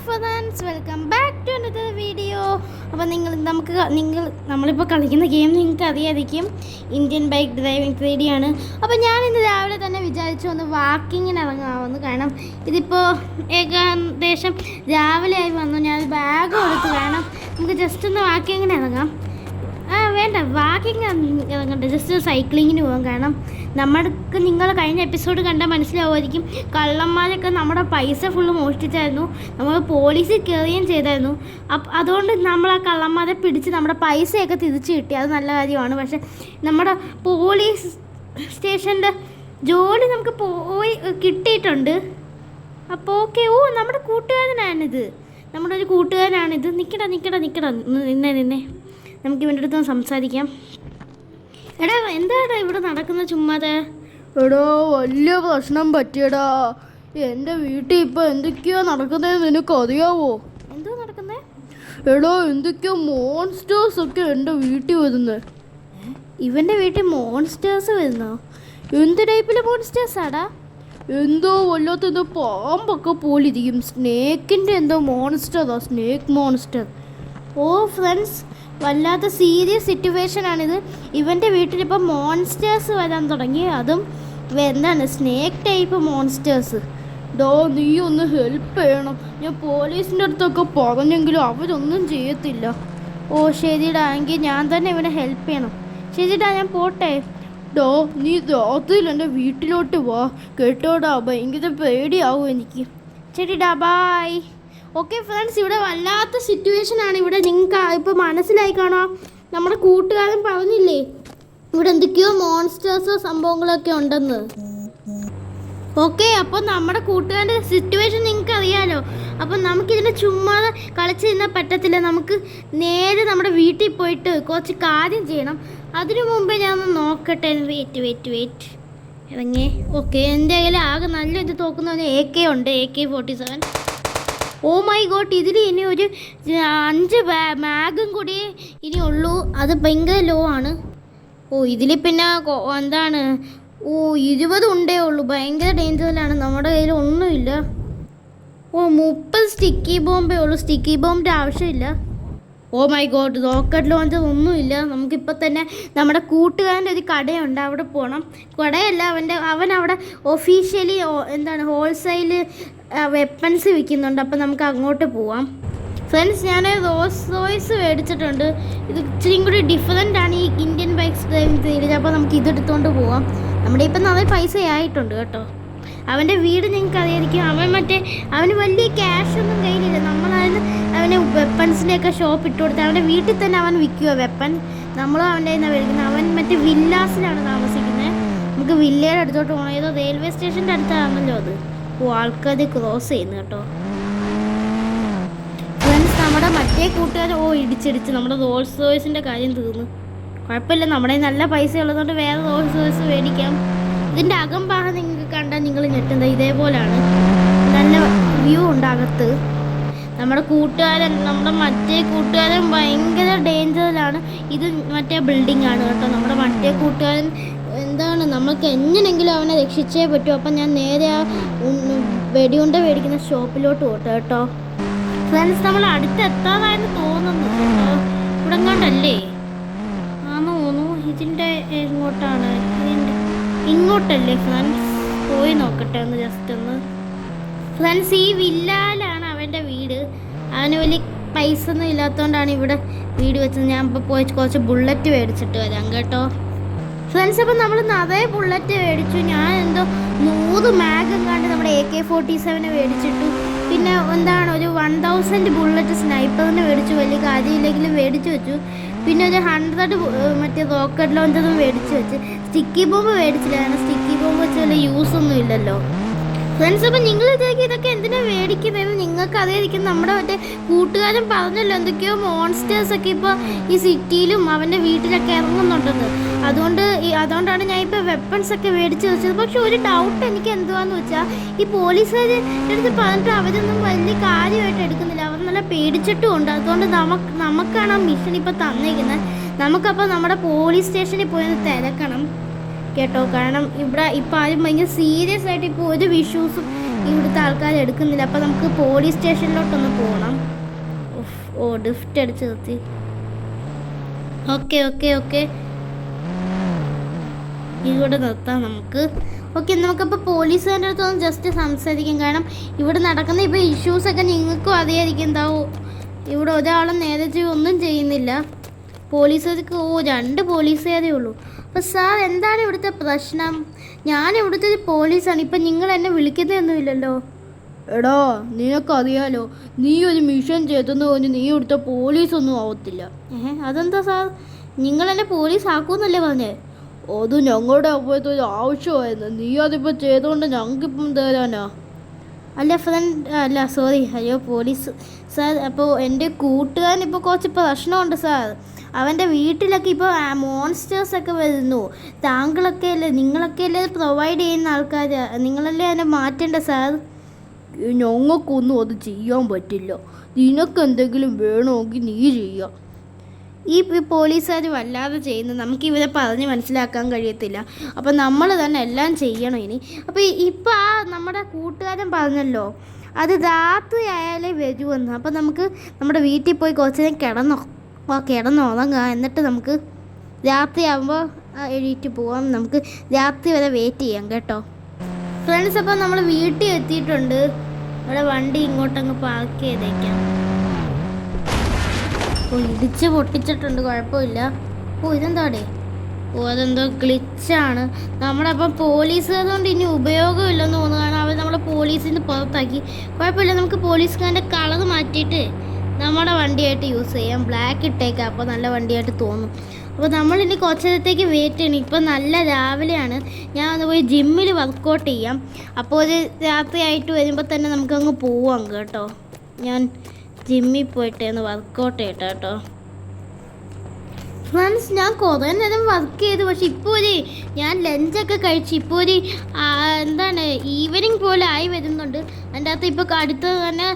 Friends, welcome back to another video. അപ്പോൾ നമ്മളിപ്പോൾ കളിക്കുന്ന ഗെയിം നിങ്ങൾക്ക് അറിയാതിരിക്കും. ഇന്ത്യൻ ബൈക്ക് ഡ്രൈവിംഗ് 3D ആണ്. അപ്പോൾ ഞാൻ ഇന്ന് രാവിലെ തന്നെ വിചാരിച്ചു ഒന്ന് വാക്കിങ്ങിന് ഇറങ്ങാമെന്ന്. കാരണം ഇതിപ്പോൾ ഏകദേശം രാവിലെ ആയി വന്നു. ഞാൻ ബാഗ് എടുത്ത് വേണം നമുക്ക് ജസ്റ്റ് ഒന്ന് വാക്കിങ്ങിന് ഇറങ്ങാം. വേണ്ട, വാക്കിങ് ഇറങ്ങണ്ട, ജസ്റ്റ് സൈക്ലിങ്ങിന് പോകാം. കാരണം നിങ്ങൾ കഴിഞ്ഞ എപ്പിസോഡ് കണ്ടാൽ മനസ്സിലാവുമായിരിക്കും, കള്ളന്മാരൊക്കെ നമ്മുടെ പൈസ ഫുള്ള് മോഷ്ടിച്ചായിരുന്നു. നമ്മൾ പോലീസിൽ കയറുകയും ചെയ്തായിരുന്നു. അതുകൊണ്ട് നമ്മൾ ആ കള്ളന്മാരെ പിടിച്ച് നമ്മുടെ പൈസയൊക്കെ തിരിച്ച് കിട്ടി. അത് നല്ല കാര്യമാണ്. പക്ഷേ നമ്മുടെ പോലീസ് സ്റ്റേഷൻ്റെ ജോലി നമുക്ക് പോയി കിട്ടിയിട്ടുണ്ട്. അപ്പോൾ ഓക്കെ. നമ്മുടെ കൂട്ടുകാരനാണിത്, നമ്മുടെ ഒരു കൂട്ടുകാരനാണിത്. നിൽക്കടാ നിന്നെ നമുക്ക് ഇവൻ്റെ അടുത്ത് സംസാരിക്കാം. എടാ, എന്താടാ ഇവിടെ നടക്കുന്ന ചുമ്മാതെ? എടോ, വലിയ പ്രശ്നം പറ്റിയടാ. എൻ്റെ വീട്ടിൽ ഇപ്പോൾ എന്തൊക്കെയോ നടക്കുന്നതെന്ന് നിനക്ക് അറിയാവോ? എന്തോ നടക്കുന്നേ? എടോ, എന്തൊക്കെയോ മോൺസ്റ്റേഴ്സ് ഒക്കെ എൻ്റെ വീട്ടിൽ വരുന്നത്. ഇവൻ്റെ വീട്ടിൽ മോൺസ്റ്റേഴ്സ് വരുന്നോ? എന്ത് ടൈപ്പിലെ മോൺസ്റ്റേഴ്സാടാ? എന്തോ വല്ലാത്ത പാമ്പൊക്കെ പോലിരിക്കും. സ്നേക്കിൻ്റെ എന്തോ മോൺസ്റ്ററാ, സ്നേക്ക് മോൺസ്റ്റർ. ഫ്രണ്ട്സ്, വല്ലാത്ത സീരിയസ് സിറ്റുവേഷനാണിത്. ഇവൻ്റെ വീട്ടിലിപ്പോൾ മോൺസ്റ്റേഴ്സ് വരാൻ തുടങ്ങി. അതും എന്താണ്, സ്നേക്ക് ടൈപ്പ് മോൺസ്റ്റേഴ്സ്. നീ ഒന്ന് ഹെൽപ്പ് ചെയ്യണം. ഞാൻ പോലീസിൻ്റെ അടുത്തൊക്കെ പറഞ്ഞെങ്കിലും അവരൊന്നും ചെയ്യത്തില്ല. ശരിടാ, എങ്കിൽ ഞാൻ തന്നെ ഇവനെ ഹെൽപ്പ് ചെയ്യണം. ശരിടാ, ഞാൻ പോട്ടെ. നീ രാത്രിയിൽ എൻ്റെ വീട്ടിലോട്ട് വാ കേട്ടോടാ. ഭയങ്കര പേടിയാവും എനിക്ക്. ശരിടാ, ബായ്. ഓക്കെ ഫ്രണ്ട്സ്, ഇവിടെ വല്ലാത്ത സിറ്റുവേഷനാണ്. ഇവിടെ നിങ്ങൾക്ക് ഇപ്പോൾ മനസ്സിലായി കാണാം, നമ്മുടെ കൂട്ടുകാരൻ പറഞ്ഞില്ലേ ഇവിടെ എന്തൊക്കെയോ മോൺസ്റ്റേഴ്സ് സംഭവങ്ങളൊക്കെ ഉണ്ടെന്ന്. ഓക്കെ, അപ്പോൾ നമ്മുടെ കൂട്ടുകാരൻ്റെ സിറ്റുവേഷൻ നിങ്ങൾക്ക് അറിയാലോ. അപ്പം നമുക്കിതിനെ ചുമ്മാ കളിച്ച് നിന്നാൽ പറ്റത്തില്ല. നമുക്ക് നേരെ നമ്മുടെ വീട്ടിൽ പോയിട്ട് കുറച്ച് കാര്യം ചെയ്യണം. അതിനു മുമ്പേ ഞാൻ ഒന്ന് നോക്കട്ടെ. വെയിറ്റ് ഇറങ്ങി. ഓക്കെ, എൻ്റെ കയ്യിൽ ആകെ നല്ല ഇത് തോക്കുന്ന AK ഉണ്ട്, AK-47. മൈ ഗോഡ്, ഇതിൽ ഇനി ഒരു 5 മാഗും കൂടി ഇനി ഉള്ളൂ. അത് ഭയങ്കര ലോ ആണ്. ഇതിൽ പിന്നെ എന്താണ് 20 ഉണ്ടേ ഉള്ളൂ. ഭയങ്കര ഡേഞ്ചറിലാണ്. നമ്മുടെ കയ്യിൽ ഒന്നുമില്ല. 30 സ്റ്റിക്കി ബോംബേ ഉള്ളൂ. സ്റ്റിക്കി ബോംബിൻ്റെ ആവശ്യമില്ല. മൈ ഗോഡ്, റോക്കറ്റ് ലോഞ്ചർ ഒന്നുമില്ല. നമുക്കിപ്പോൾ തന്നെ നമ്മുടെ കൂട്ടുകാരൻ്റെ ഒരു കടയുണ്ട്, അവിടെ പോകണം. കടയല്ല, അവൻ അവിടെ ഒഫീഷ്യലി എന്താണ് ഹോൾസെയിൽ വെപ്പൺസ് വിൽക്കുന്നുണ്ട്. അപ്പോൾ നമുക്ക് അങ്ങോട്ട് പോവാം. ഫ്രണ്ട്സ്, ഞാൻ റോൾസ് റോയ്സ് മേടിച്ചിട്ടുണ്ട്. ഇത് ഇച്ചിരി കൂടി ഡിഫറെൻ്റ് ആണ് ഈ ഇന്ത്യൻ ബൈക്സ് ഡ്രൈവിംഗ് സീരീസ്. അപ്പോൾ നമുക്ക് ഇതെടുത്തുകൊണ്ട് പോവാം. നമ്മുടെ ഇപ്പം നല്ല പൈസ ആയിട്ടുണ്ട് കേട്ടോ. അവൻ്റെ വീട് നിങ്ങൾക്ക് അറിയായിരിക്കും. അവന് വലിയ ക്യാഷൊന്നും കയ്യിലില്ല. നമ്മളതിന് അവന് വെപ്പൺസിൻ്റെയൊക്കെ ഷോപ്പ് ഇട്ട് കൊടുത്ത് അവൻ്റെ വീട്ടിൽ തന്നെ അവൻ വിൽക്കുക വെപ്പൺ. നമ്മളും അവൻ്റെ കയ്യിൽ നിന്നാണ് മേടിക്കുന്നത്. അവൻ വില്ലാസിലാണ് താമസിക്കുന്നത്. നമുക്ക് വില്ലയുടെ അടുത്തോട്ട് പോകണം. ഏതോ റെയിൽവേ സ്റ്റേഷൻ്റെ അടുത്താണല്ലോ അത്. ആൾക്കാർ ക്രോസ് ചെയ്യുന്നു കേട്ടോ. ഫ്രണ്ട്സ്, നമ്മുടെ മറ്റേ കൂട്ടുകാർ ഇടിച്ചിടിച്ച് നമ്മുടെ റോൾസ് റോയ്സിൻ്റെ കാര്യം തീർന്നു. കുഴപ്പമില്ല, നമ്മുടെ നല്ല പൈസ ഉള്ളതുകൊണ്ട് വേറെ റോൾസ് റോയ്സ് മേടിക്കാം. ഇതിൻ്റെ അകംഭാഗം നിങ്ങൾക്ക് കണ്ടാൽ നിങ്ങൾ ഞെട്ടുന്നത് ഇതേപോലെയാണ്. നല്ല വ്യൂ ഉണ്ട് അകത്ത്. നമ്മുടെ മറ്റേ കൂട്ടുകാരൻ ഭയങ്കര ഡേഞ്ചറിലാണ്. ഇത് മറ്റേ ബിൽഡിംഗ് ആണ് കേട്ടോ. നമ്മുടെ മറ്റേ കൂട്ടുകാരൻ എന്താണ്, നമുക്ക് എങ്ങനെയെങ്കിലും അവനെ രക്ഷിച്ചേ പറ്റൂ. അപ്പം ഞാൻ നേരെ ആ വെടിയുണ്ട മേടിക്കുന്ന ഷോപ്പിലോട്ട് പോട്ടെ കേട്ടോ. ഫ്രണ്ട്സ്, നമ്മൾ അടുത്തെത്താതായെന്ന് തോന്നുന്നു കേട്ടോ. ഇവിടെ കണ്ടല്ലേ തോന്നുന്നു. ഇതിൻ്റെ എങ്ങോട്ടാണ്? ഇങ്ങോട്ടല്ലേ ഫ്രണ്ട്സ്? പോയി നോക്കട്ടെ ഒന്ന്, ജസ്റ്റ് ഒന്ന്. ഫ്രണ്ട്സ്, ഈ വില്ലാലാണ് അവൻ്റെ വീട്. അവന് വലിയ പൈസ ഒന്നും ഇല്ലാത്തതുകൊണ്ടാണ് ഇവിടെ വീട് വെച്ചത്. ഞാൻ ഇപ്പോൾ പോയി കുറച്ച് ബുള്ളറ്റ് മേടിച്ചിട്ട് വരാം കേട്ടോ. ഫ്രണ്ട്സ്, അപ്പം നമ്മൾ നിറയെ ബുള്ളറ്റ് മേടിച്ചു. ഞാൻ 100 മാഗും കണ്ട് നമ്മുടെ AK-47 മേടിച്ചിട്ടു. പിന്നെ എന്താണ് ഒരു 1000 ബുള്ളറ്റ് സ്നൈപ്പറിന് മേടിച്ചു. വലിയ കാര്യമില്ലെങ്കിലും മേടിച്ചു വെച്ചു. പിന്നെ ഒരു 100 മറ്റേ റോക്കറ്റ് ലോഞ്ചറും മേടിച്ച് വെച്ച്. സ്റ്റിക്കി ബോംബ് മേടിച്ചില്ല. കാരണം സ്റ്റിക്കി ബോംബ് വെച്ച് വലിയ യൂസൊന്നും ഇല്ലല്ലോ. ഫ്രണ്ട്സ്, അപ്പം നിങ്ങൾ ഇതൊക്കെ എന്തിനാണ് മേടിക്കുന്നത്? നിങ്ങൾക്ക് അറിയാതിരിക്കും, നമ്മുടെ മറ്റേ കൂട്ടുകാരൻ പറഞ്ഞല്ലോ എന്തൊക്കെയോ മോൺസ്റ്റേഴ്സൊക്കെ ഇപ്പോൾ ഈ സിറ്റിയിലും അവൻ്റെ വീട്ടിലൊക്കെ ഇറങ്ങുന്നുണ്ടെന്ന്. അതുകൊണ്ടാണ് ഞാൻ ഇപ്പോൾ വെപ്പൺസൊക്കെ മേടിച്ച് വെച്ചത്. പക്ഷെ ഒരു ഡൗട്ട് എനിക്ക് എന്തുവാന്ന് വെച്ചാൽ, ഈ പോലീസുകാർ എടുത്ത് പറഞ്ഞിട്ട് അവരൊന്നും വലിയ കാര്യമായിട്ട് എടുക്കുന്നില്ല. അവർ നല്ല പേടിച്ചിട്ടും ഉണ്ട്. അതുകൊണ്ട് നമുക്കാണ് ആ മിഷൻ ഇപ്പോൾ തന്നിരിക്കുന്നത്. നമുക്കപ്പോൾ നമ്മുടെ പോലീസ് സ്റ്റേഷനിൽ പോയി തിരക്കണം കേട്ടോ. കാരണം ഇവിടെ ഇപ്പം ആരും ഭയങ്കര സീരിയസ് ആയിട്ട് ഇപ്പോൾ ഒരു ഇഷ്യൂസും ഇവിടുത്തെ ആൾക്കാർ എടുക്കുന്നില്ല. അപ്പോൾ നമുക്ക് പോലീസ് സ്റ്റേഷനിലോട്ടൊന്ന് പോകണം. ഓ ഡിഫ്റ്റ് അടിച്ച് നിർത്തി. ഓക്കെ ഓക്കെ ഓക്കെ, ഇവിടെ നിർത്താം നമുക്ക്. ഓക്കെ, നമുക്കപ്പോൾ പോലീസുകാരുടെ അടുത്തൊന്ന് ജസ്റ്റ് സംസാരിക്കാം. കാരണം ഇവിടെ നടക്കുന്ന ഇപ്പോൾ ഇഷ്യൂസൊക്കെ നിങ്ങൾക്കും അറിയാതിരിക്കും. എന്താവും ഇവിടെ ഒരാളും നേരെ ഒന്നും ചെയ്യുന്നില്ല. പോലീസുകാർക്ക് 2 പോലീസുകാരേ ഉള്ളൂ. അപ്പോൾ സാർ എന്താണ് ഇവിടുത്തെ പ്രശ്നം? ഞാൻ ഇവിടുത്തെ ഒരു പോലീസാണ്. ഇപ്പം നിങ്ങൾ എന്നെ വിളിക്കുന്നതൊന്നുമില്ലല്ലോ. എടാ നിനക്കറിയാലോ, നീ ഒരു മിഷൻ ചെയ്തെന്ന് പറഞ്ഞ് നീ ഇവിടുത്തെ പോലീസൊന്നും ആവത്തില്ല. അതെന്താ സാർ, നിങ്ങൾ എന്നെ പോലീസ് ആക്കുമെന്നല്ലേ പറഞ്ഞേ? അത് ഞങ്ങളുടെ അപ്പോഴത്തെ ഒരു ആവശ്യമായിരുന്നു. നീ അതിപ്പോൾ ചെയ്തുകൊണ്ട് ഞങ്ങൾക്കിപ്പം തരാനാ? അല്ല സോറി, അയ്യോ പോലീസ് സാർ. അപ്പോൾ എൻ്റെ കൂട്ടുകാരൻ ഇപ്പോൾ കുറച്ച് പ്രശ്നമുണ്ട് സാർ. അവൻ്റെ വീട്ടിലൊക്കെ ഇപ്പോൾ മോൺസ്റ്റേഴ്സൊക്കെ വരുന്നു. താങ്കളൊക്കെ അല്ലേ, നിങ്ങളൊക്കെ അല്ലേ പ്രൊവൈഡ് ചെയ്യുന്ന ആൾക്കാർ, നിങ്ങളല്ലേ അതിനെ മാറ്റേണ്ട സാർ. ഞങ്ങൾക്കൊന്നും അത് ചെയ്യാൻ പറ്റില്ല. നിനക്ക് എന്തെങ്കിലും വേണമെങ്കിൽ നീ ചെയ്യാം. ഈ പോലീസുകാർ വല്ലാതെ ചെയ്യുന്നു. നമുക്ക് ഇവരെ പറഞ്ഞ് മനസ്സിലാക്കാൻ കഴിയത്തില്ല. അപ്പോൾ നമ്മൾ തന്നെ എല്ലാം ചെയ്യണം ഇനി. അപ്പോൾ ഇപ്പോൾ നമ്മുടെ കൂട്ടുകാരൻ പറഞ്ഞല്ലോ അത് രാത്രി ആയാലേ വരുമെന്ന്. അപ്പോൾ നമുക്ക് നമ്മുടെ വീട്ടിൽ പോയി കുറച്ച് നേരം കിടന്നുറങ്ങുക. എന്നിട്ട് നമുക്ക് രാത്രി ആകുമ്പോൾ എഴുന്നേറ്റ് പോവാം. നമുക്ക് രാത്രി വരെ വെയിറ്റ് ചെയ്യാം കേട്ടോ ഫ്രണ്ട്സ്. അപ്പോൾ നമ്മൾ വീട്ടിൽ എത്തിയിട്ടുണ്ട്. ഇവിടെ വണ്ടി ഇങ്ങോട്ടങ്ങ് പാർക്ക് ചെയ്തേക്കാം. ഇടിച്ച് പൊട്ടിച്ചിട്ടുണ്ട്, കുഴപ്പമില്ല. ഇതെന്താടേ? അതെന്തോ ഗ്ലിച്ചാണ്. നമ്മളപ്പം പോലീസുകാരുകൊണ്ട് ഇനി ഉപയോഗമില്ലെന്ന് തോന്നുന്നു. കാരണം അവർ നമ്മളെ പോലീസിൽ നിന്ന് പുറത്താക്കി. കുഴപ്പമില്ല, നമുക്ക് പോലീസുകാരൻ്റെ കളർ മാറ്റിയിട്ട് നമ്മുടെ വണ്ടിയായിട്ട് യൂസ് ചെയ്യാം. ബ്ലാക്ക് ഇട്ടേക്കാം, അപ്പോൾ നല്ല വണ്ടിയായിട്ട് തോന്നും. അപ്പോൾ നമ്മളിനി കുറച്ച് നേരത്തേക്ക് വെയിറ്റ് ചെയ്യണം. ഇപ്പം നല്ല രാവിലെയാണ്. ഞാൻ ഒന്ന് പോയി ജിമ്മിൽ വർക്കൗട്ട് ചെയ്യാം. അപ്പോൾ ഒരു രാത്രി ആയിട്ട് വരുമ്പോൾ തന്നെ നമുക്കങ്ങ് പോവാം കേട്ടോ. ഞാൻ ജിമ്മിൽ പോയിട്ട് ഒന്ന് വർക്കൗട്ട് ചെയ്യട്ടെ കേട്ടോ ഫ്രണ്ട്സ്. ഞാൻ കുറേ നേരം വർക്ക് ചെയ്തു. പക്ഷെ ഇപ്പോൾ ഞാൻ ലഞ്ചൊക്കെ കഴിച്ച് ഇപ്പോൾ എന്താണ് ഈവനിങ് പോലെ ആയി വരുന്നുണ്ട്. അതിൻ്റെ അകത്ത് ഇപ്പോൾ അടുത്ത് തന്നെ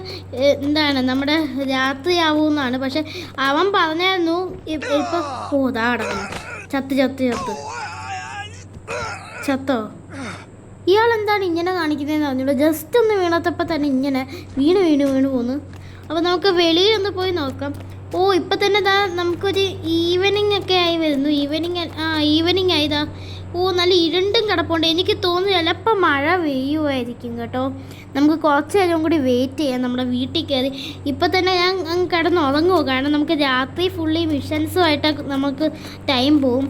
നമ്മുടെ രാത്രി ആവുമെന്നാണ്. പക്ഷെ അവൻ പറഞ്ഞായിരുന്നു ഇപ്പോൾ ഇതാ അടക്കണം. ചത്തോ? ഇയാളെന്താണ് ഇങ്ങനെ കാണിക്കുന്നതെന്ന് അറിഞ്ഞൂടോ. ജസ്റ്റ് ഒന്ന് വീണത്തപ്പോൾ തന്നെ ഇങ്ങനെ വീണ് പോന്നു. അപ്പോൾ നമുക്ക് വെളിയിലൊന്ന് പോയി നോക്കാം. ഇപ്പം തന്നെ നമുക്കൊരു ഈവനിങ് ഒക്കെ ആയി വരുന്നു. ഈവനിങ് ആയതാ. നല്ല ഇരുണ്ടും കിടപ്പുണ്ട്. എനിക്ക് തോന്നുന്നു ചിലപ്പോൾ മഴ പെയ്യുമായിരിക്കും കേട്ടോ. നമുക്ക് കുറച്ച് നേരം കൂടി വെയിറ്റ് ചെയ്യാം. നമ്മുടെ വീട്ടിൽ കയറി ഇപ്പം തന്നെ ഞാൻ കിടന്നുറങ്ങുമോ? കാരണം നമുക്ക് രാത്രി ഫുള്ളി മിഷൻസുമായിട്ട് നമുക്ക് ടൈം പോവും.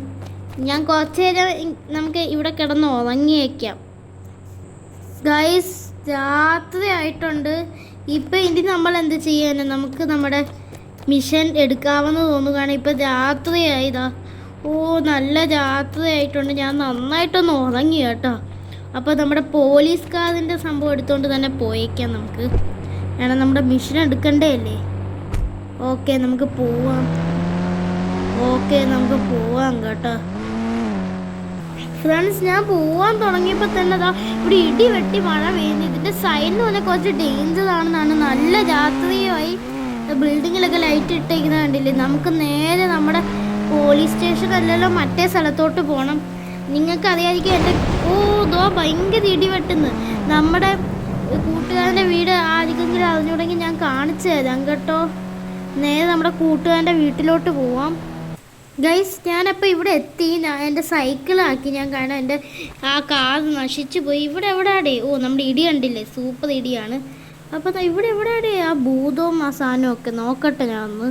ഞാൻ കുറച്ച് നേരം നമുക്ക് ഇവിടെ കിടന്ന് ഉറങ്ങിയേക്കാം. ഗൈസ്, രാത്രി ആയിട്ടുണ്ട്. ഇപ്പം ഇനി നമ്മൾ എന്ത് ചെയ്യാനാണ്? നമുക്ക് നമ്മുടെ മിഷൻ എടുക്കാമെന്ന് തോന്നുകയാണ്. ഇപ്പം രാത്രിയായതാ. നല്ല രാത്രി ആയിട്ടുണ്ട്. ഞാൻ നന്നായിട്ടൊന്ന് ഉറങ്ങി കേട്ടോ. അപ്പോൾ നമ്മുടെ പോലീസുകാരൻ്റെ സംഭവം എടുത്തുകൊണ്ട് തന്നെ പോയേക്കാം നമുക്ക്. കാരണം നമ്മുടെ മിഷൻ എടുക്കണ്ടേ അല്ലേ? ഓക്കെ, നമുക്ക് പോവാം കേട്ടോ ഫ്രണ്ട്സ്. ഞാൻ പോവാൻ തുടങ്ങിയപ്പോൾ തന്നെ ഇവിടെ ഇടി വെട്ടി മഴ പെയ്യുന്നു. ഇതിൻ്റെ സൈഡിൽ തന്നെ കുറച്ച് ഡേഞ്ചർ ആണെന്നാണ്. നല്ല രാത്രിയായി ബിൽഡിങ്ങിലൊക്കെ ലൈറ്റ് ഇട്ടേക്കുന്ന കണ്ടില്ലേ? നമുക്ക് നേരെ നമ്മുടെ പോലീസ് സ്റ്റേഷൻ അല്ലല്ലോ, മറ്റേ സ്ഥലത്തോട്ട് പോകണം. നിങ്ങൾക്കറിയായിരിക്കും എൻ്റെ ഭയങ്കര ഇടി വെട്ടുന്നു. നമ്മുടെ കൂട്ടുകാരൻ്റെ വീട് ആർക്കെങ്കിലും അറിഞ്ഞുകൂടെങ്കിൽ ഞാൻ കാണിച്ചു തരാം കേട്ടോ. നേരെ നമ്മുടെ കൂട്ടുകാരൻ്റെ വീട്ടിലോട്ട് പോവാം. ഗൈസ്, ഞാനപ്പോൾ ഇവിടെ എത്തി. എൻ്റെ സൈക്കിളാക്കി ഞാൻ. കാരണം എൻ്റെ ആ കാർ നശിച്ചു പോയി. ഇവിടെ എവിടെയാടേ? നമ്മുടെ ഇടി കണ്ടില്ലേ? സൂപ്പർ ഇടിയാണ്. അപ്പോൾ ഇവിടെ എവിടെയാടേ ആ ഭൂതവും ആ സാധനവും ഒക്കെ? നോക്കട്ടെ ഞാൻ ഒന്ന്.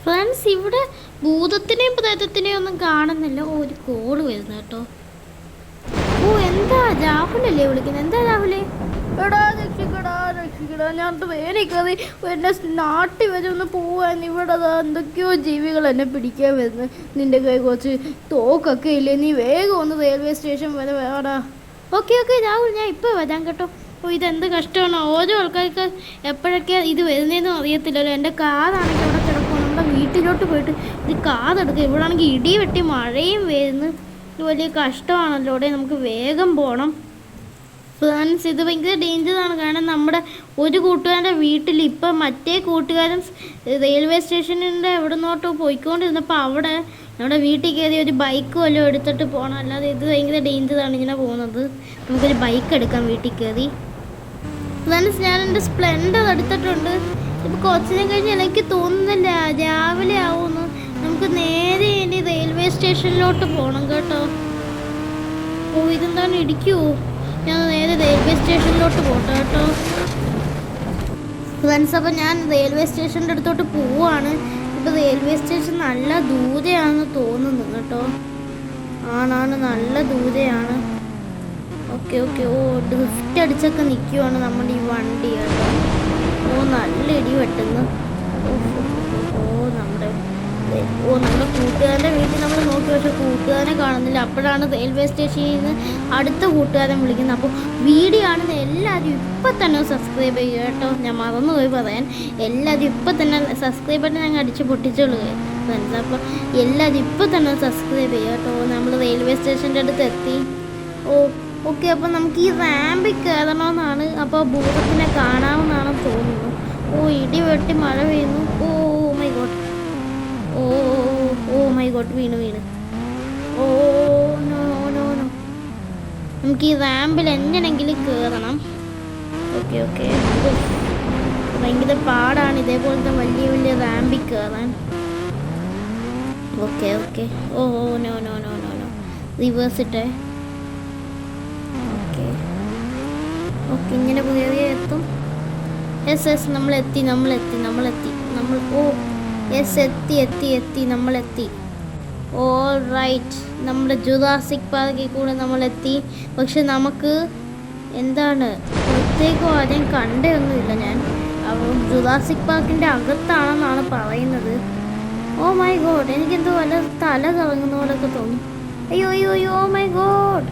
ഫ്രണ്ട്സ്, ഇവിടെ ഭൂതത്തിനെയും പ്രേതത്തിനെയും ഒന്നും കാണുന്നില്ല. ഒരു കോള് വരുന്നു കേട്ടോ. എന്താ രാഹുലല്ലേ വിളിക്കുന്നത്? എന്താ രാഹുലേ? എടാ രക്ഷിക്കടാ, ഞാൻ ട്രെയിനിൽ കയറി എന്നെ നാട്ടിൽ വരെ ഒന്ന് പോവാൻ. ഇവിടെ എന്തൊക്കെയോ ജീവികൾ എന്നെ പിടിക്കാൻ വരുന്നു. നിന്റെ കൈ കുറച്ച് തോക്കൊക്കെ ഇല്ലേ? നീ വേഗം ഒന്ന് റെയിൽവേ സ്റ്റേഷൻ വരെ വേടാ. ഓക്കെ രാഹുൽ, ഞാൻ ഇപ്പോൾ വരാം കേട്ടോ. ഇതെന്ത് കഷ്ടമാണ്. ഓരോ ആൾക്കാർക്ക് എപ്പോഴൊക്കെ ഇത് വരുന്നതെന്ന് അറിയത്തില്ലല്ലോ. എൻ്റെ കാറാണെങ്കിൽ അവിടെ കിടക്കും. നമ്മുടെ വീട്ടിലോട്ട് പോയിട്ട് ഇത് കാർ എടുക്കുക. ഇവിടെ ആണെങ്കിൽ ഇടി വെട്ടി മഴയും വരുന്നു. വലിയ കഷ്ടമാണല്ലോ. ഇവിടെ നമുക്ക് വേഗം പോകണം ഫ്രണ്ട്സ്. ഇത് ഭയങ്കര ഡേഞ്ചറാണ്. കാരണം നമ്മുടെ ഒരു കൂട്ടുകാരൻ്റെ വീട്ടിൽ ഇപ്പം മറ്റേ കൂട്ടുകാരൻ റെയിൽവേ സ്റ്റേഷനിൻ്റെ എവിടെ നിന്നോട്ടോ പോയിക്കൊണ്ടിരുന്നപ്പോൾ അവിടെ നമ്മുടെ വീട്ടിൽ കയറി ഒരു ബൈക്ക് വല്ലതും എടുത്തിട്ട് പോകണം. അല്ലാതെ ഇത് ഭയങ്കര ഡേഞ്ചറാണ് ഇങ്ങനെ പോകുന്നത്. നമുക്കൊരു ബൈക്ക് എടുക്കാം വീട്ടിൽ കയറി. ഫ്രണ്ട്സ് ഞാൻ എൻ്റെ സ്പ്ലെൻഡർ എടുത്തിട്ടുണ്ട്. ഇപ്പോൾ കൊച്ചിനെ കഴിഞ്ഞ് എനിക്ക് തോന്നുന്നില്ല രാവിലെ ആവുമെന്ന്. നമുക്ക് നേരെ ഇനി റെയിൽവേ സ്റ്റേഷനിലോട്ട് പോകണം കേട്ടോ. ഓ ഇതെന്താണ് ഇടിക്കുമോ? ഞാൻ നേരെ റെയിൽവേ സ്റ്റേഷനിലോട്ട് പോട്ടെ കേട്ടോ. ഫ്രണ്ട്സ് അപ്പോൾ ഞാൻ റെയിൽവേ സ്റ്റേഷൻ്റെ അടുത്തോട്ട് പോവാണ്. ഇപ്പോൾ റെയിൽവേ സ്റ്റേഷൻ നല്ല ദൂരെയാണെന്ന് തോന്നുന്നു കേട്ടോ. ആണാണ്, നല്ല ദൂരെയാണ്. Okay okay. ഓ ഡ്രിഫ്റ്റ് അടിച്ചൊക്കെ നിൽക്കുവാണ് നമ്മുടെ ഈ വണ്ടി കേട്ടോ. ഓ നല്ല ഇടി വെട്ടുന്നു. നമ്മുടെ കൂട്ടുകാരൻ്റെ വീട്ടിൽ നമ്മൾ നോക്കി, പക്ഷെ കൂട്ടുകാരനെ കാണുന്നില്ല. അപ്പോഴാണ് റെയിൽവേ സ്റ്റേഷനിൽ നിന്ന് അടുത്ത കൂട്ടുകാരൻ വിളിക്കുന്നത്. അപ്പോൾ വീഡിയോ ആണെന്ന് എല്ലാവരും ഇപ്പം തന്നെ സബ്സ്ക്രൈബ് ചെയ്യുക കേട്ടോ. ഞാൻ മറന്നുപോയി പറയാൻ. എല്ലാവരും ഇപ്പം തന്നെ സബ്സ്ക്രൈബ് ബട്ടൺ ഞങ്ങൾ അടിച്ച് പൊട്ടിച്ചോളുക ഫ്രണ്ട്സ്. അപ്പോൾ എല്ലാവരും ഇപ്പം തന്നെ സബ്സ്ക്രൈബ് ചെയ്യുക കേട്ടോ. നമ്മൾ റെയിൽവേ സ്റ്റേഷൻ്റെ അടുത്ത് എത്തി. ഓക്കെ. അപ്പോൾ നമുക്ക് ഈ റാമ്പിൽ കയറണമെന്നാണ്. അപ്പോൾ ഭൂതത്തിനെ കാണാമെന്നാണ് തോന്നുന്നു. ഇടി വെട്ടി മഴ പെയ്യുന്നു. My God. മൈ ഗോഡ്, വീണ്. നോ. നമുക്ക് ഈ റാമ്പിൽ എങ്ങനെയെങ്കിലും കയറണം. ഓക്കെ. ഭയങ്കര പാടാണ് ഇതേപോലത്തെ വലിയ വലിയ റാമ്പിൽ കയറാൻ. ഓക്കെ. നോ. റിവേഴ്സ് ഇട്ടേ. ഓക്കെ ഇങ്ങനെ കയറി എത്തും. യെസ് നമ്മളെത്തി. നമ്മളെത്തി. All right. നമ്മുടെ ജുറാസിക് പാർക്കിൽ കൂടെ നമ്മളെത്തി. പക്ഷെ നമുക്ക് എന്താണ് പ്രത്യേകം ആരെയും കണ്ടൊന്നുമില്ല. ഞാൻ ജുറാസിക് പാർക്കിൻ്റെ അകത്താണെന്നാണ് പറയുന്നത്. ഓ മൈ ഗോഡ്, എനിക്കെന്തോ വല്ല തല കറങ്ങുന്ന പോലൊക്കെ തോന്നി. അയ്യോ മൈ ഗോഡ്.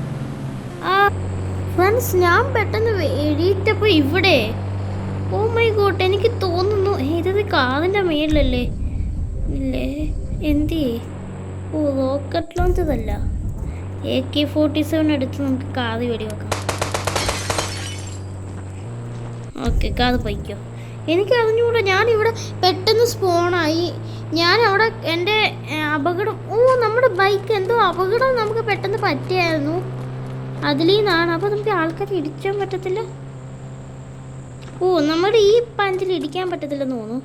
ഫ്രണ്ട്സ് ഞാൻ പെട്ടെന്ന് എഴുതിയിട്ടപ്പോൾ ഇവിടെ ഓ മൈ ഗോഡ് എനിക്ക് തോന്നുന്നു ഇത് കാറിൻ്റെ മേളിലല്ലേ ഇല്ലേ എന്തി. റോക്കറ്റ് ലോഞ്ചതല്ല. AK-47 എടുത്ത് നമുക്ക് കാറ് വെടി വെക്കാം. ഓക്കെ കാറ് പോയിക്കോ. എനിക്ക് അറിഞ്ഞുകൂടാ, ഞാനിവിടെ പെട്ടെന്ന് സ്പോണായി. ഞാൻ അവിടെ എൻ്റെ അപകടം നമ്മുടെ ബൈക്ക് എന്തോ അപകടം നമുക്ക് പെട്ടെന്ന് പറ്റിയായിരുന്നു. അതിൽ നിന്നാണ്. അപ്പോൾ നമുക്ക് ആൾക്കാരെ ഇടിക്കാൻ പറ്റത്തില്ല. നമ്മുടെ ഈ പഞ്ചിൽ ഇടിക്കാൻ പറ്റത്തില്ലെന്ന് തോന്നുന്നു.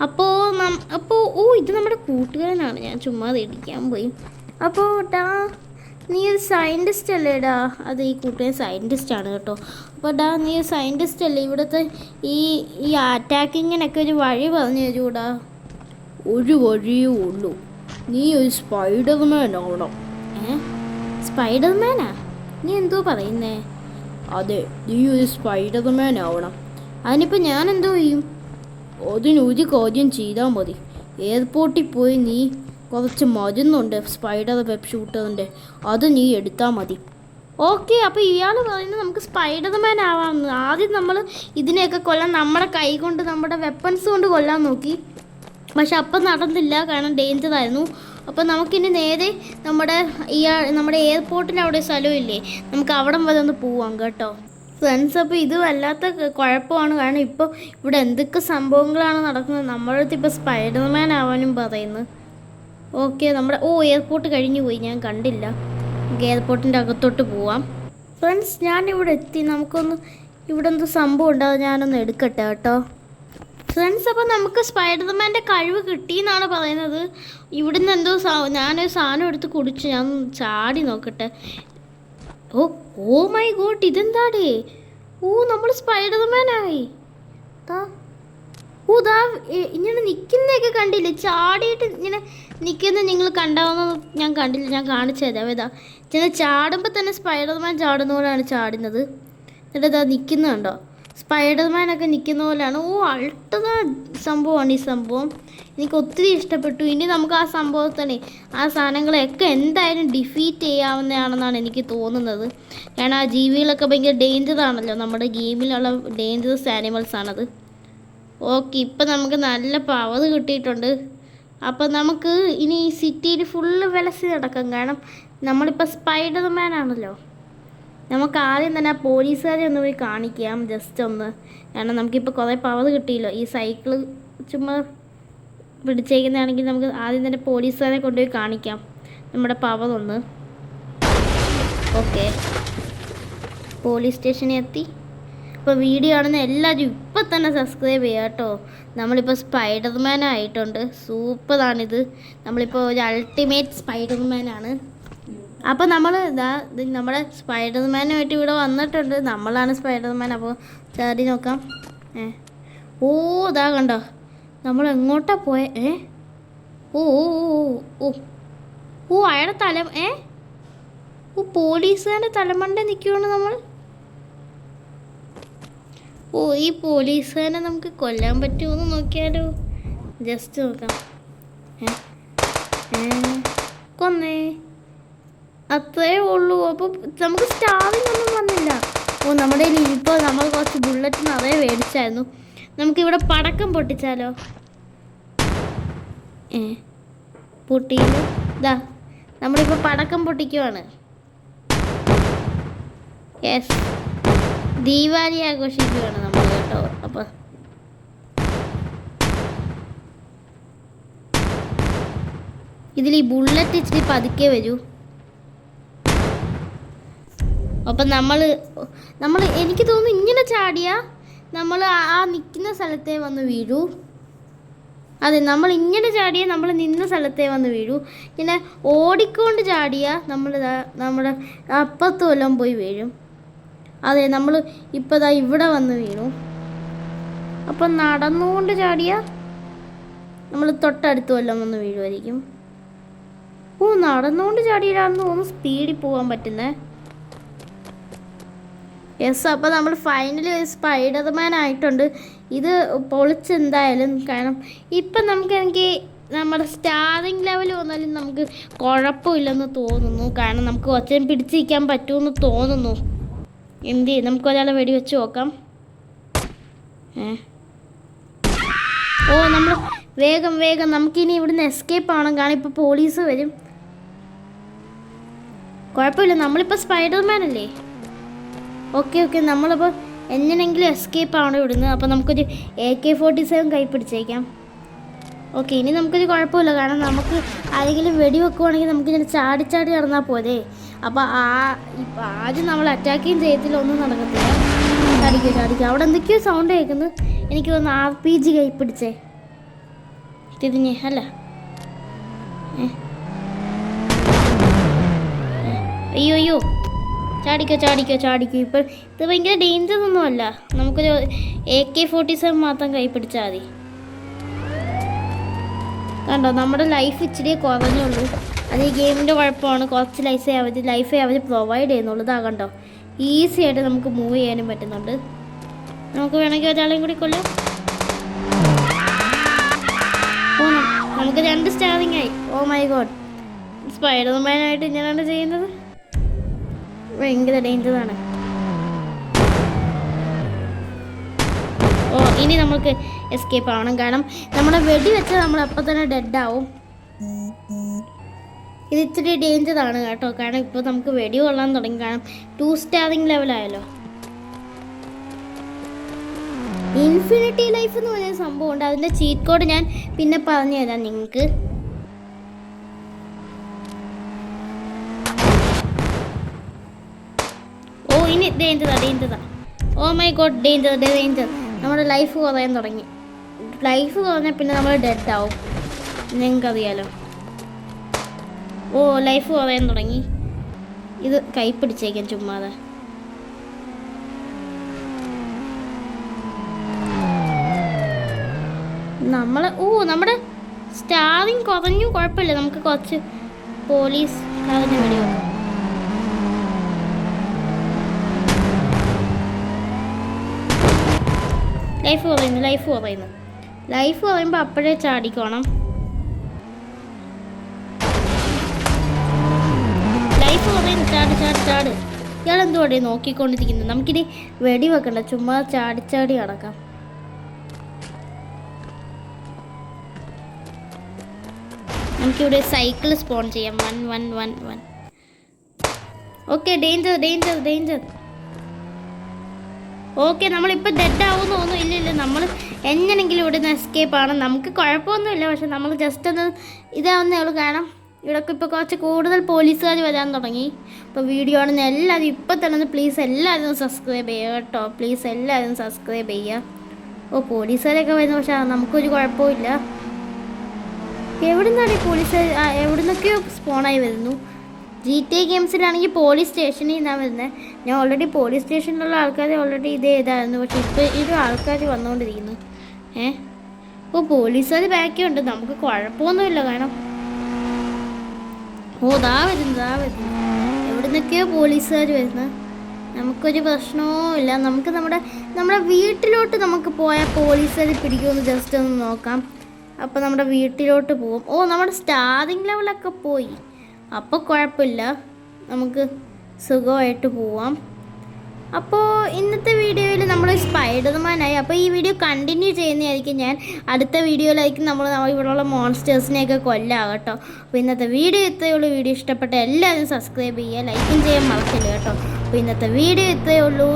അപ്പോൾ ഇത് നമ്മുടെ കൂട്ടുകാരനാണ്. ഞാൻ ചുമ്മാ ഇടിക്കാൻ പോയി. അപ്പോൾ നീ ഒരു സയൻറ്റിസ്റ്റ് അല്ലേടാ? അത് ഈ കൂട്ടുകാരൻ സയൻറ്റിസ്റ്റാണ് കേട്ടോ. അപ്പോൾ നീ ഒരു സയൻറ്റിസ്റ്റ് അല്ലേ? ഇവിടുത്തെ ഈ അറ്റാക്കിങ്ങിനൊക്കെ ഒരു വഴി പറഞ്ഞു തരൂടാ. ഒരു വഴിയേ ഉള്ളൂ, നീ ഒരു സ്പൈഡർമാൻ ആവണം. സ്പൈഡർമാനാ? നീ എന്തോ പറയുന്നേ? അതെ, നീ ഒരു സ്പൈഡർമാൻ ആവണം. അതിനിപ്പോൾ ഞാൻ എന്തോ ചെയ്യും? അതിനൊരു കാര്യം ചെയ്താൽ മതി. എയർപോർട്ടിൽ പോയി നീ കുറച്ച് മരുന്നുണ്ട് സ്പൈഡർ വെബ് ഷൂട്ടറിൻ്റെ, അത് നീ എടുത്താൽ മതി. ഓക്കെ. അപ്പോൾ ഇയാൾ പറയുന്നത് നമുക്ക് സ്പൈഡർമാൻ ആവാമെന്ന്. ആദ്യം നമ്മൾ ഇതിനെയൊക്കെ കൊല്ലാൻ നമ്മുടെ കൈ കൊണ്ട് നമ്മുടെ വെപ്പൺസ് കൊണ്ട് കൊല്ലാൻ നോക്കി. പക്ഷെ അപ്പം നടന്നില്ല, കാരണം ഡേഞ്ചർ ആയിരുന്നു. അപ്പോൾ നമുക്കിനി നേരെ നമ്മുടെ എയർപോർട്ടിൽ അവിടെ സ്ഥലമില്ലേ, നമുക്ക് അവിടം വരെ ഒന്ന് പോവാം കേട്ടോ ഫ്രണ്ട്സ്. അപ്പോൾ ഇത് വല്ലാത്ത കുഴപ്പമാണ്, കാരണം ഇപ്പോൾ ഇവിടെ എന്തൊക്കെ സംഭവങ്ങളാണ് നടക്കുന്നത്. നമ്മുടെ അടുത്ത് ഇപ്പോൾ സ്പൈഡർമാൻ ആവാനും പറയുന്നു. ഓക്കെ നമ്മുടെ എയർപോർട്ട് കഴിഞ്ഞു പോയി, ഞാൻ കണ്ടില്ല. നമുക്ക് എയർപോർട്ടിൻ്റെ അകത്തോട്ട് പോവാം ഫ്രണ്ട്സ്. ഞാനിവിടെ എത്തി. നമുക്കൊന്ന് ഇവിടെ എന്തോ സംഭവം ഉണ്ട്, അത് ഞാനൊന്ന് എടുക്കട്ടെ കേട്ടോ ഫ്രണ്ട്സ്. അപ്പോൾ നമുക്ക് സ്പൈഡർമാൻ്റെ കഴിവ് കിട്ടിയെന്നാണ് പറയുന്നത്. ഇവിടുന്ന് എന്തോ ഞാനൊരു സാധനം എടുത്ത് കുടിച്ചു. ഞാൻ ചാടി നോക്കട്ടെ. ഓ മൈ ഗോഡ്, ഇതെന്താടേ? നമ്മൾ സ്പൈഡർമാനായി. ഇങ്ങനെ നിൽക്കുന്നതൊക്കെ കണ്ടില്ലേ? ചാടിയിട്ട് ഇങ്ങനെ നിൽക്കുന്നത് നിങ്ങൾ കണ്ടാവുന്ന ഞാൻ കണ്ടില്ല. ഞാൻ കാണിച്ചു തരാം. ഇങ്ങനെ ചാടുമ്പോൾ തന്നെ സ്പൈഡർമാൻ ചാടുന്ന പോലെയാണ് ചാടുന്നത്. എന്നിട്ട് നിൽക്കുന്നുണ്ടോ? സ്പൈഡർമാനൊക്കെ നിൽക്കുന്ന പോലെയാണ്. അൾട്ടത സംഭവമാണ് ഈ സംഭവം. എനിക്ക് ഒത്തിരി ഇഷ്ടപ്പെട്ടു. ഇനി നമുക്ക് ആ സംഭവത്തിനെ ആ സാധനങ്ങളെയൊക്കെ എന്തായാലും ഡിഫീറ്റ് ചെയ്യാവുന്നതാണെന്നാണ് എനിക്ക് തോന്നുന്നത്. കാരണം ആ ജീവികളൊക്കെ ഭയങ്കര ഡേഞ്ചറാണല്ലോ, നമ്മുടെ ഗെയിമിലുള്ള ഡേഞ്ചറസ് ആനിമൽസ് ആണത്. ഓക്കെ ഇപ്പം നമുക്ക് നല്ല പവർ കിട്ടിയിട്ടുണ്ട്. അപ്പം നമുക്ക് ഇനി ഈ സിറ്റിയിൽ ഫുള്ള് വിലസി നടക്കാം. കാരണം നമ്മളിപ്പോൾ സ്പൈഡർമാൻ ആണല്ലോ. നമുക്ക് ആദ്യം തന്നെ ആ പോലീസുകാരെ ഒന്ന് പോയി കാണിക്കാം, ജസ്റ്റ് ഒന്ന്. കാരണം നമുക്കിപ്പോൾ കുറേ പവർ കിട്ടിയല്ലോ. ഈ സൈക്കിള് ചുമ്മാ പിടിച്ചേക്കുന്നതാണെങ്കിൽ നമുക്ക് ആദ്യം തന്നെ പോലീസുകാരെ കൊണ്ടുപോയി കാണിക്കാം നമ്മുടെ പവർ ഒന്ന്. ഓക്കെ പോലീസ് സ്റ്റേഷനിൽ എത്തി. അപ്പോൾ വീഡിയോ കാണുന്ന എല്ലാവരും ഇപ്പം തന്നെ സബ്സ്ക്രൈബ് ചെയ്യുക കേട്ടോ. നമ്മളിപ്പോൾ സ്പൈഡർമാൻ ആയിട്ടുണ്ട്. സൂപ്പറാണിത്. നമ്മളിപ്പോൾ ഒരു അൾട്ടിമേറ്റ് സ്പൈഡർമാനാണ്. അപ്പോൾ നമ്മൾ നമ്മുടെ സ്പൈഡർമാനുമായിട്ട് ഇവിടെ വന്നിട്ടുണ്ട്. നമ്മളാണ് സ്പൈഡർമാൻ. അപ്പോൾ ചാടി നോക്കാം. ഓ ഇതാ കണ്ടോ, നമ്മൾ എങ്ങോട്ടാ പോയേ? ഓ ഓ ഓ ഓ അയാളുടെ ഓ പോലീസുകാരൻ്റെ തലമണ്ട നിൽക്കുകയാണ് നമ്മൾ. ഓ ഈ പോലീസുകാരനെ നമുക്ക് കൊല്ലാൻ പറ്റുമോ നോക്കിയാലോ? ജസ്റ്റ് നോക്കാം. കൊന്നേ, അത്രേ ഉള്ളൂ. അപ്പോൾ നമുക്ക് സ്റ്റാറിങ് ഒന്നും വന്നില്ല. ഓ നമ്മുടെ ഇപ്പോൾ നമ്മൾ കുറച്ച് ബുള്ളറ്റ് നിറയെ മേടിച്ചായിരുന്നു. നമുക്കിവിടെ പടക്കം പൊട്ടിച്ചാലോ? പൊട്ടിയില്ല. ഇതാ നമ്മളിപ്പോൾ പടക്കം പൊട്ടിക്കുവാണ്. യെസ്, ദീപാവലി ആഘോഷിക്കുകയാണ് നമ്മൾ കേട്ടോ. അപ്പോൾ ഇതിൽ ഈ ബുള്ളറ്റ് ഇച്ചിരി പതുക്കെ വരൂ. അപ്പം നമ്മൾ എനിക്ക് തോന്നുന്നു ഇങ്ങനെ ചാടിയാ നമ്മൾ ആ നിൽക്കുന്ന സ്ഥലത്തേ വന്ന് വീഴൂ. അതെ, നമ്മൾ ഇങ്ങനെ ചാടിയാൽ നമ്മൾ നിന്ന സ്ഥലത്തേ വന്ന് വീഴൂ. ഇങ്ങനെ ഓടിക്കൊണ്ട് ചാടിയാൽ നമ്മുടെ അപ്പുറത്ത് വല്ലതും പോയി വീഴും. അതെ, നമ്മൾ ഇപ്പോൾ ദാ ഇവിടെ വന്ന് വീണു. അപ്പം നടന്നുകൊണ്ട് ചാടിയാൽ നമ്മൾ തൊട്ടടുത്ത് വല്ലതും വന്ന് വീഴുമായിരിക്കും. ഓ നടന്നുകൊണ്ട് ചാടിയാലാണെന്ന് തോന്നുന്നു സ്പീഡിൽ പോകാൻ പറ്റുന്നത്. യെസ്, അപ്പോൾ നമ്മൾ ഫൈനലി ഒരു സ്പൈഡർമാൻ ആയിട്ടുണ്ട്. ഇത് പൊളിച്ചെന്തായാലും. കാരണം ഇപ്പം എനിക്ക് നമ്മുടെ സ്റ്റാറിങ് ലെവൽ വന്നാലും നമുക്ക് കുഴപ്പമില്ലെന്ന് തോന്നുന്നു. കാരണം നമുക്ക് ഒച്ചയും പിടിച്ചിരിക്കാൻ പറ്റുമെന്ന് തോന്നുന്നു. എന്ത് ചെയ്യും, നമുക്ക് ഒരാളെ വെടിവെച്ച് നോക്കാം. ഓ നമ്മൾ വേഗം നമുക്കിനി ഇവിടുന്ന് എസ്കേപ്പ് ആവണം. കാരണം ഇപ്പോൾ പോലീസ് വരും. കുഴപ്പമില്ല, നമ്മളിപ്പോൾ സ്പൈഡർമാൻ അല്ലേ. ഓക്കെ നമ്മളിപ്പോൾ എങ്ങനെയെങ്കിലും എസ്കേപ്പ് ആവണം ഇവിടുന്ന്. അപ്പോൾ നമുക്കൊരു AK-47 കൈ പിടിച്ചേക്കാം. ഓക്കെ, ഇനി നമുക്കൊരു കുഴപ്പമില്ല. കാരണം നമുക്ക് ആരെങ്കിലും വെടി വെക്കുവാണെങ്കിൽ നമുക്കിങ്ങനെ ചാടി നടന്നാൽ പോരെ. അപ്പോൾ ഇപ്പം ആദ്യം നമ്മൾ അറ്റാക്കുകയും ചെയ്യത്തില്ല, ഒന്നും നടക്കത്തില്ല. ചാടിക്കുക. അവിടെ എന്തൊക്കെയോ സൗണ്ട് കേൾക്കുന്നു. എനിക്ക് തോന്നുന്നു RPG കൈ പിടിച്ചേ തിരിഞ്ഞേ അല്ല. അയ്യോ ചാടിക്കോ. ഇപ്പോൾ ഇത് ഭയങ്കര ഡേഞ്ചർ ഒന്നുമല്ല. നമുക്കൊരു AK-47 മാത്രം കൈ പിടിച്ചാൽ മതി. കണ്ടോ, നമ്മുടെ ലൈഫ് ഇച്ചിരി കുറഞ്ഞുള്ളൂ. അത് ഈ ഗെയിമിൻ്റെ കുഴപ്പമാണ്. കുറച്ച് ലൈഫേ അവർ പ്രൊവൈഡ് ചെയ്യുന്നുള്ളൂ. ഇതാ കണ്ടോ, ഈസി ആയിട്ട് നമുക്ക് മൂവ് ചെയ്യാനും പറ്റുന്നുണ്ട്. നമുക്ക് വേണമെങ്കിൽ ഒരാളെയും കൂടി കൊല്ലാം. നമുക്ക് 2 സ്റ്റാറിങ് ആയി. ഓ മൈ ഗോഡ്, സ്പൈഡർമാനായിട്ട് ഇങ്ങനെയാണ് ചെയ്യുന്നത്. ഭയങ്കര ഡേഞ്ചറാണ്. ഓ ഇനി നമുക്ക് എസ്കേപ്പ് ആവണം. കാരണം നമ്മളെ വെടി വെച്ചാൽ നമ്മൾ അപ്പം തന്നെ ഡെഡ് ആവും. ഇത് ഇത്തിരി ഡേഞ്ചറാണ് കേട്ടോ. കാരണം ഇപ്പോൾ നമുക്ക് വെടി കൊള്ളാൻ തുടങ്ങി. കാരണം 2 സ്റ്റാറിങ് ലെവലായല്ലോ. ഇൻഫിനിറ്റി ലൈഫ് എന്ന് പറഞ്ഞ സംഭവമുണ്ട്. അതിൻ്റെ ചീറ്റ് കോഡ് ഞാൻ പിന്നെ പറഞ്ഞു തരാം നിങ്ങൾക്ക്. ഓ ഇനി ഡേഞ്ചറാ. Oh my God, danger. നമ്മുടെ ലൈഫ് കുറയാൻ തുടങ്ങി. ലൈഫ് കുറഞ്ഞാൽ പിന്നെ നമ്മൾ ഡെഡ് ആവും. നിങ്ങൾക്കറിയാലോ. ഓ ലൈഫ് കുറയാൻ തുടങ്ങി. ഇത് കൈ പിടിച്ചേക്കാം ചുമ്മാതെ. നമ്മുടെ സ്റ്റാറിങ് കുറഞ്ഞു. കുഴപ്പമില്ല, നമുക്ക് കുറച്ച് പോലീസ് കാറിന് വേണ്ടി വന്നു. ലൈഫ് കുറയുമ്പോൾ അപ്പോഴേ ചാടിക്കോണം. ലൈഫ് കുറയുന്നു. ചാട്. ഇയാളെന്തുകൊണ്ടേ നോക്കിക്കൊണ്ടിരിക്കുന്നത്? നമുക്കിനി വെടി വെക്കണ്ട, ചുമ്മാ ചാടി നടക്കാം. നമുക്കിവിടെ സൈക്കിൾ സ്പോൺ ചെയ്യാം. 1 ഓക്കെ, ഡേഞ്ചർ. ഓക്കെ, നമ്മളിപ്പോൾ ഡെഡ് ആവുമെന്ന് തോന്നുന്നു. ഇല്ല, നമ്മൾ എങ്ങനെയെങ്കിലും ഇവിടെ നിന്ന് എസ്കേപ്പ് ആണ്. നമുക്ക് കുഴപ്പമൊന്നുമില്ല. പക്ഷെ നമ്മൾ ജസ്റ്റ് ഒന്ന് ഇതാവുന്നേ ഉള്ളൂ. കാരണം ഇവിടൊക്കെ ഇപ്പോൾ കുറച്ച് കൂടുതൽ പോലീസുകാർ വരാൻ തുടങ്ങി. അപ്പോൾ വീഡിയോ ആണെന്ന് എല്ലാവരും ഇപ്പം തന്നെ പ്ലീസ് എല്ലാവരും സബ്സ്ക്രൈബ് ചെയ്യുക കേട്ടോ. പ്ലീസ് എല്ലാവരും സബ്സ്ക്രൈബ് ചെയ്യുക. ഓ പോലീസുകാരൊക്കെ വരുന്നു, പക്ഷേ നമുക്കൊരു കുഴപ്പമില്ല. എവിടെ നിന്നാണ് ഈ പോലീസുകാർ? എവിടെ നിന്നൊക്കെയോ സ്പോണായി വരുന്നു. GTA ഗെയിംസിലാണെങ്കിൽ പോലീസ് സ്റ്റേഷനിൽ നിന്നാണ് വരുന്നത്. ഞാൻ ഓൾറെഡി പോലീസ് സ്റ്റേഷനിലുള്ള ആൾക്കാർ ഓൾറെഡി ഇത് ചെയ്തായിരുന്നു, പക്ഷേ ഇപ്പോൾ ഇത് ആൾക്കാർ വന്നുകൊണ്ടിരിക്കുന്നു. ഇപ്പോൾ പോലീസുകാർ ബാക്കിയുണ്ട്, നമുക്ക് കുഴപ്പമൊന്നുമില്ല. കാരണം ഓ ദാ വരുന്നു. എവിടെ നിന്നൊക്കെയോ പോലീസുകാർ വരുന്നത്. നമുക്കൊരു പ്രശ്നവും ഇല്ല. നമുക്ക് നമ്മുടെ വീട്ടിലോട്ട് നമുക്ക് പോയാൽ പോലീസുകാർ പിടിക്കുമെന്ന് ജസ്റ്റ് ഒന്ന് നോക്കാം. അപ്പോൾ നമ്മുടെ വീട്ടിലോട്ട് പോവും. ഓ നമ്മുടെ സ്റ്റാർട്ടിംഗ് ലെവലൊക്കെ പോയി, അപ്പോൾ കുഴപ്പമില്ല, നമുക്ക് സുഖമായിട്ട് പോവാം. അപ്പോൾ ഇന്നത്തെ വീഡിയോയിൽ നമ്മൾ സ്പൈഡർമാനായി. അപ്പോൾ ഈ വീഡിയോ കണ്ടിന്യൂ ചെയ്യുന്നതായിരിക്കും. ഞാൻ അടുത്ത വീഡിയോയിലായിരിക്കും നമ്മൾ ഇവിടെയുള്ള മോൺസ്റ്റേഴ്സിനെയൊക്കെ കൊല്ലാം കേട്ടോ. അപ്പോൾ ഇന്നത്തെ വീഡിയോ ഇത്രയേ ഉള്ളൂ. വീഡിയോ ഇഷ്ടപ്പെട്ട എല്ലാവരും സബ്സ്ക്രൈബ് ചെയ്യുക, ലൈക്കും ചെയ്യാൻ മറക്കില്ല കേട്ടോ. അപ്പോൾ ഇന്നത്തെ വീഡിയോ ഇത്രയേ ഉള്ളൂ.